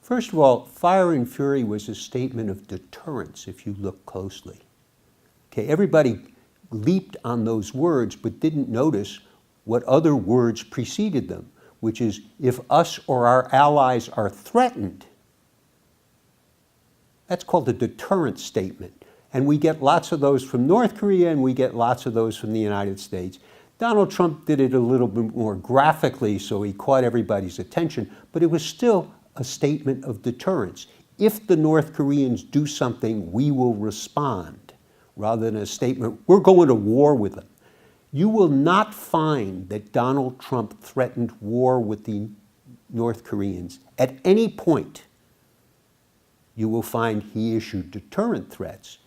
First of all, Fire and Fury was a statement of deterrence, if you look closely. Okay, everybody leaped on those words, but didn't notice what other words preceded them, which is, if us or our allies are threatened, that's called a deterrence statement. And we get lots of those from North Korea, and we get lots of those from the United States. Donald Trump did it a little bit more graphically, so he caught everybody's attention, but it was still a statement of deterrence. If the North Koreans do something, we will respond, rather than a statement, we're going to war with them. You will not find that Donald Trump threatened war with the North Koreans at any point. You will find he issued deterrent threats.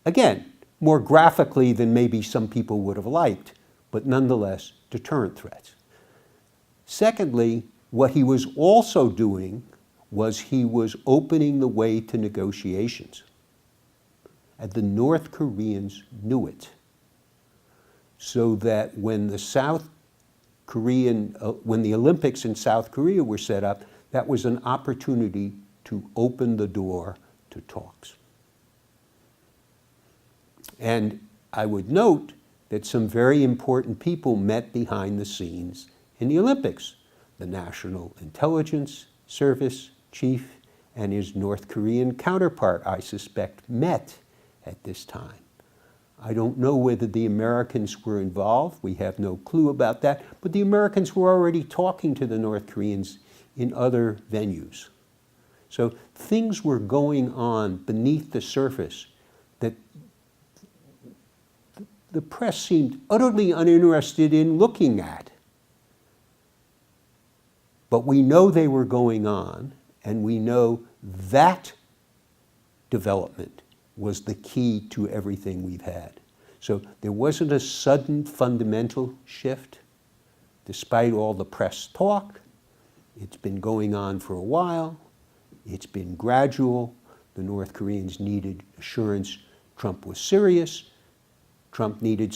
Again, more graphically than maybe some people would have liked, but nonetheless, deterrent threats. Secondly, what he was also doing was he was opening the way to negotiations. And the North Koreans knew it. So that when the when the Olympics in South Korea were set up, that was an opportunity to open the door to talks. And I would note that some very important people met behind the scenes in the Olympics. The National Intelligence Service chief and his North Korean counterpart, I suspect, met at this time. I don't know whether the Americans were involved. We have no clue about that. But the Americans were already talking to the North Koreans in other venues. So things were going on beneath the surface that the press seemed utterly uninterested in looking at. But we know they were going on, and we know that development was the key to everything we've had. So there wasn't a sudden fundamental shift, despite all the press talk. It's been going on for a while. It's been gradual. The North Koreans needed assurance Trump was serious. Trump needed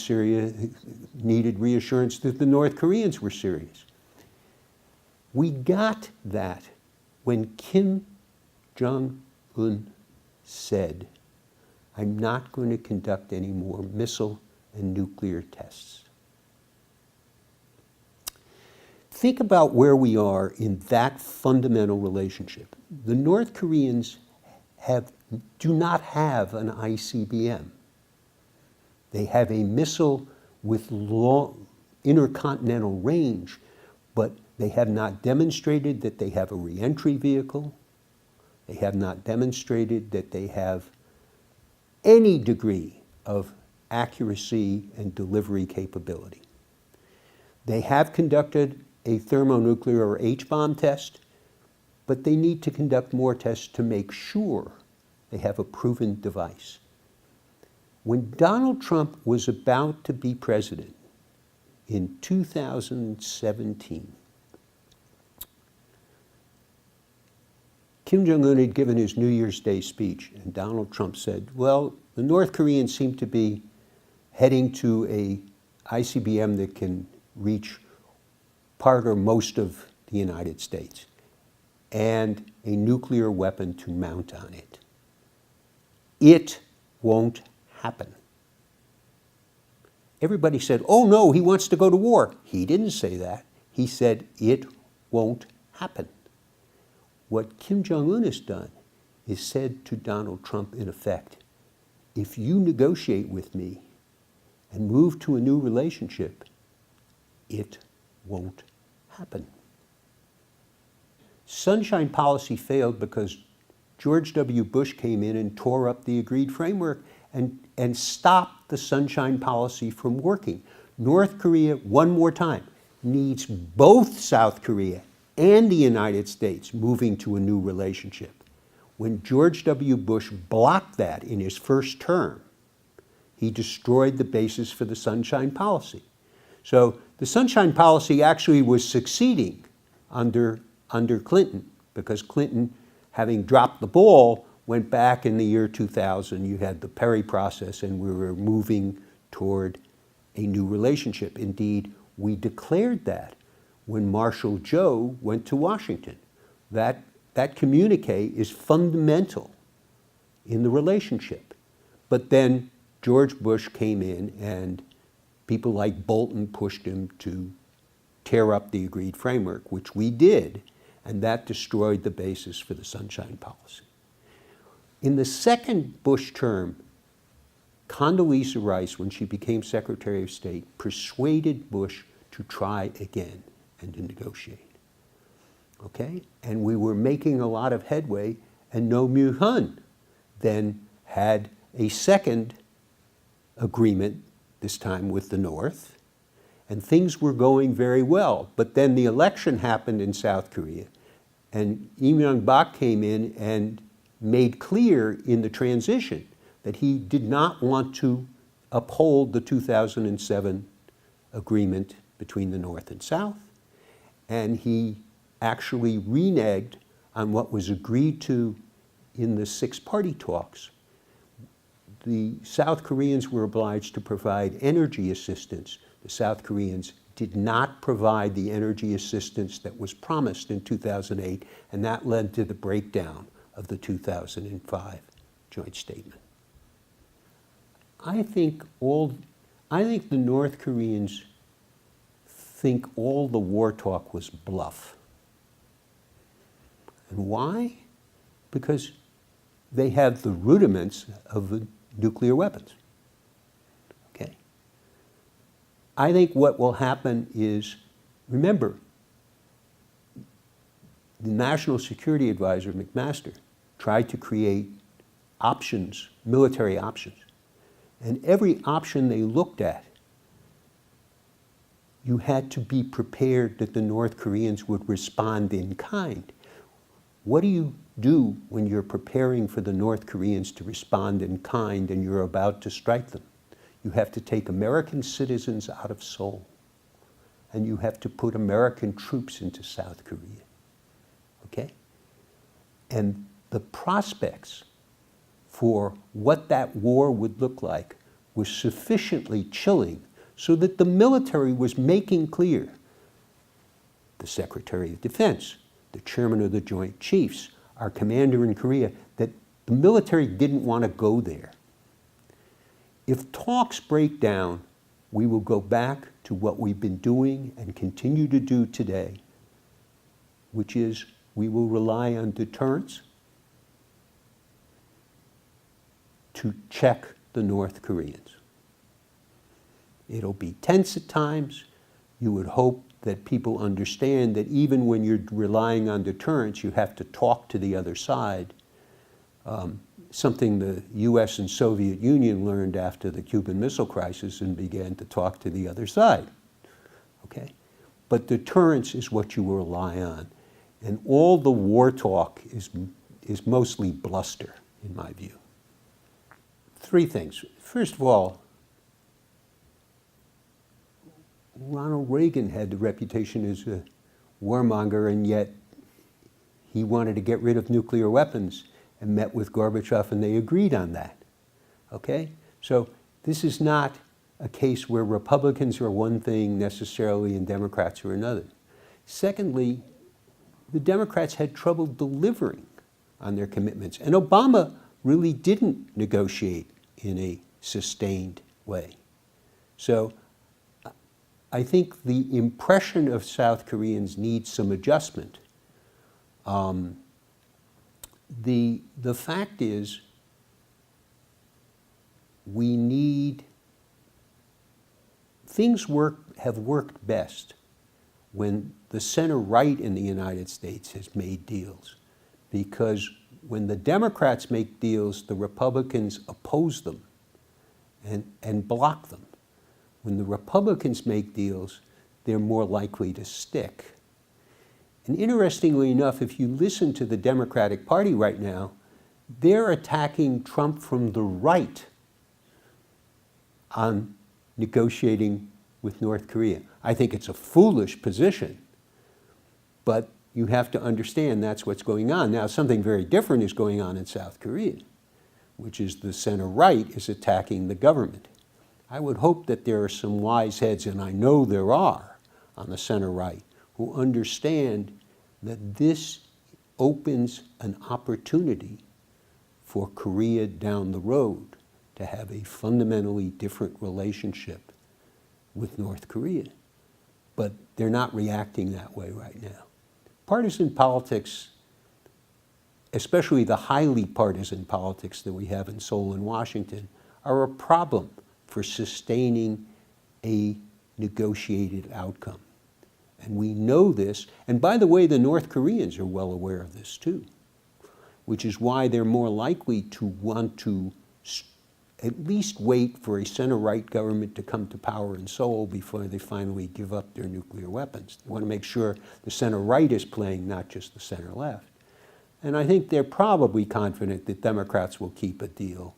reassurance that the North Koreans were serious. We got that when Kim Jong-un said, I'm not going to conduct any more missile and nuclear tests. Think about where we are in that fundamental relationship. The North Koreans do not have an ICBM. They have a missile with long intercontinental range, but they have not demonstrated that they have a reentry vehicle. They have not demonstrated that they have any degree of accuracy and delivery capability. They have conducted a thermonuclear or H-bomb test, but they need to conduct more tests to make sure they have a proven device. When Donald Trump was about to be president in 2017, Kim Jong-un had given his New Year's Day speech, and Donald Trump said, well, the North Koreans seem to be heading to a ICBM that can reach part or most of the United States, and a nuclear weapon to mount on it. It won't happen. Everybody said, oh no, he wants to go to war. He didn't say that. He said, it won't happen. What Kim Jong-un has done is said to Donald Trump, in effect, if you negotiate with me and move to a new relationship, it won't happen. Sunshine policy failed because George W. Bush came in and tore up the agreed framework and stopped the Sunshine policy from working. North Korea, one more time, needs both South Korea and the United States moving to a new relationship. When George W. Bush blocked that in his first term, he destroyed the basis for the Sunshine policy. So the Sunshine policy actually was succeeding under Clinton, because Clinton, having dropped the ball, went back in the year 2000. You had the Perry process, and we were moving toward a new relationship. Indeed, we declared that when Marshal Joe went to Washington. That that communique is fundamental in the relationship. But then George Bush came in and people like Bolton pushed him to tear up the agreed framework, which we did, and that destroyed the basis for the Sunshine Policy. In the second Bush term, Condoleezza Rice, when she became Secretary of State, persuaded Bush to try again and to negotiate. Okay? And we were making a lot of headway, and No Mu Hun then had a second agreement, this time with the North, and things were going very well. But then the election happened in South Korea, and Im Young-bak came in and made clear in the transition that he did not want to uphold the 2007 agreement between the North and South, and he actually reneged on what was agreed to in the six-party talks. The South Koreans were obliged to provide energy assistance. The South Koreans did not provide the energy assistance that was promised in 2008, and that led to the breakdown of the 2005 joint statement. I think the North Koreans think all the war talk was bluff. And why? Because they have the rudiments of the nuclear weapons. Okay? I think what will happen is, remember, the National Security Advisor, McMaster, tried to create options, military options. And every option they looked at, you had to be prepared that the North Koreans would respond in kind. What do you do when you're preparing for the North Koreans to respond in kind and you're about to strike them? You have to take American citizens out of Seoul, and you have to put American troops into South Korea. Okay? And the prospects for what that war would look like was sufficiently chilling so that the military was making clear, the Secretary of Defense, the Chairman of the Joint Chiefs, our commander in Korea, that the military didn't want to go there. If talks break down, we will go back to what we've been doing and continue to do today, which is we will rely on deterrence to check the North Koreans. It'll be tense at times. You would hope that people understand that even when you're relying on deterrence, you have to talk to the other side. Something the US and Soviet Union learned after the Cuban Missile Crisis and began to talk to the other side. Okay? But deterrence is what you rely on. And all the war talk is mostly bluster, in my view. Three things. First of all, Ronald Reagan had the reputation as a warmonger, and yet he wanted to get rid of nuclear weapons and met with Gorbachev, and they agreed on that. Okay? So this is not a case where Republicans are one thing necessarily and Democrats are another. Secondly, the Democrats had trouble delivering on their commitments, and Obama really didn't negotiate in a sustained way. So I think the impression of South Koreans needs some adjustment. The fact is, things have worked best when the center right in the United States has made deals, because when the Democrats make deals, the Republicans oppose them and block them. When the Republicans make deals, they're more likely to stick. And interestingly enough, if you listen to the Democratic Party right now, they're attacking Trump from the right on negotiating with North Korea. I think it's a foolish position, but you have to understand that's what's going on. Now, something very different is going on in South Korea, which is the center right is attacking the government. I would hope that there are some wise heads, and I know there are, on the center right, who understand that this opens an opportunity for Korea down the road to have a fundamentally different relationship with North Korea. But they're not reacting that way right now. Partisan politics, especially the highly partisan politics that we have in Seoul and Washington, are a problem for sustaining a negotiated outcome. And we know this, and by the way, the North Koreans are well aware of this too, which is why they're more likely to want to at least wait for a center-right government to come to power in Seoul before they finally give up their nuclear weapons. They want to make sure the center-right is playing, not just the center-left. And I think they're probably confident that Democrats will keep a deal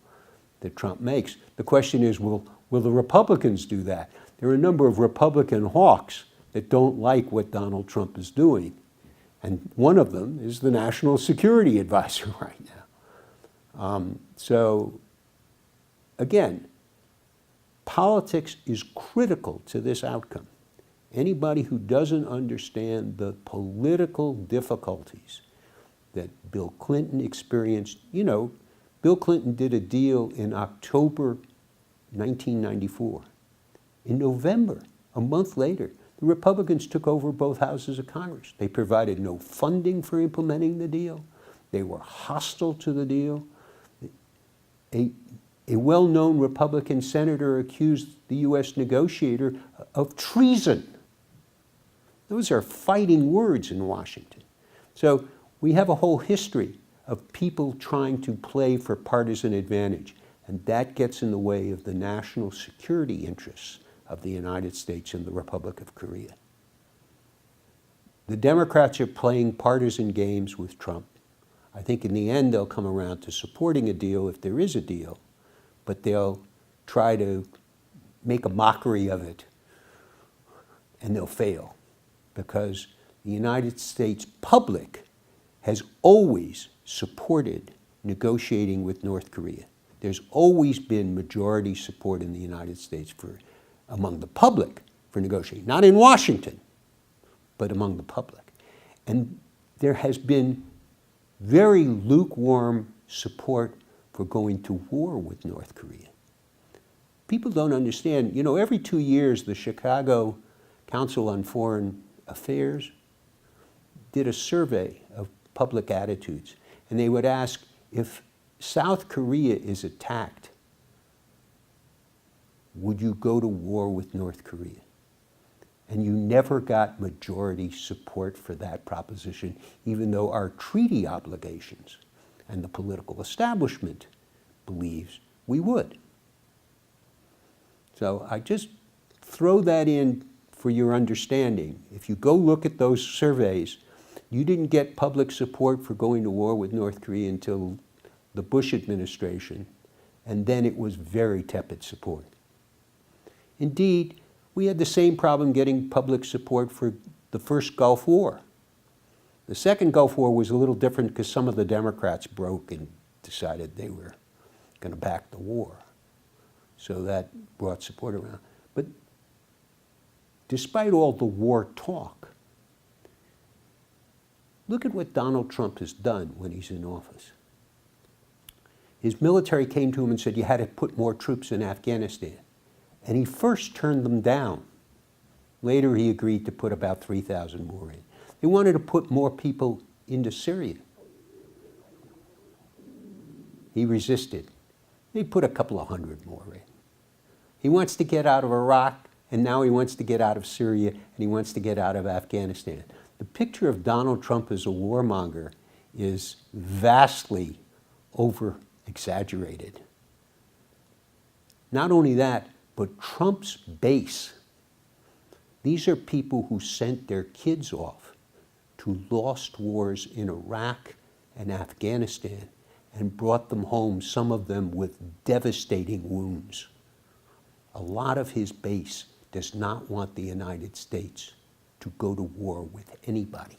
that Trump makes. The question is, will the Republicans do that? There are a number of Republican hawks that don't like what Donald Trump is doing. And one of them is the National Security Advisor right now. So again, politics is critical to this outcome. Anybody who doesn't understand the political difficulties that Bill Clinton experienced, you know, Bill Clinton did a deal in October 1994. In November, a month later, the Republicans took over both houses of Congress. They provided no funding for implementing the deal. They were hostile to the deal. A well-known Republican senator accused the U.S. negotiator of treason. Those are fighting words in Washington. So we have a whole history of people trying to play for partisan advantage, and that gets in the way of the national security interests of the United States and the Republic of Korea. The Democrats are playing partisan games with Trump. I think in the end they'll come around to supporting a deal if there is a deal, but they'll try to make a mockery of it, and they'll fail, because the United States public has always supported negotiating with North Korea. There's always been majority support in the United States among the public for negotiating, not in Washington, but among the public. And there has been very lukewarm support for going to war with North Korea. People don't understand, you know, every 2 years the Chicago Council on Foreign Affairs did a survey of public attitudes, and they would ask, if South Korea is attacked, would you go to war with North Korea? And you never got majority support for that proposition, even though our treaty obligations and the political establishment believes we would. So I just throw that in for your understanding. If you go look at those surveys, you didn't get public support for going to war with North Korea until the Bush administration, and then it was very tepid support. Indeed, we had the same problem getting public support for the first Gulf War. The second Gulf War was a little different because some of the Democrats broke and decided they were going to back the war. So that brought support around. But despite all the war talk, look at what Donald Trump has done when he's in office. His military came to him and said, you had to put more troops in Afghanistan. And he first turned them down. Later, he agreed to put about 3,000 more in. They wanted to put more people into Syria. He resisted. They put a couple of hundred more in. He wants to get out of Iraq, and now he wants to get out of Syria, and he wants to get out of Afghanistan. The picture of Donald Trump as a warmonger is vastly over-exaggerated. Not only that, but Trump's base, these are people who sent their kids off to lost wars in Iraq and Afghanistan and brought them home, some of them with devastating wounds. A lot of his base does not want the United States to go to war with anybody.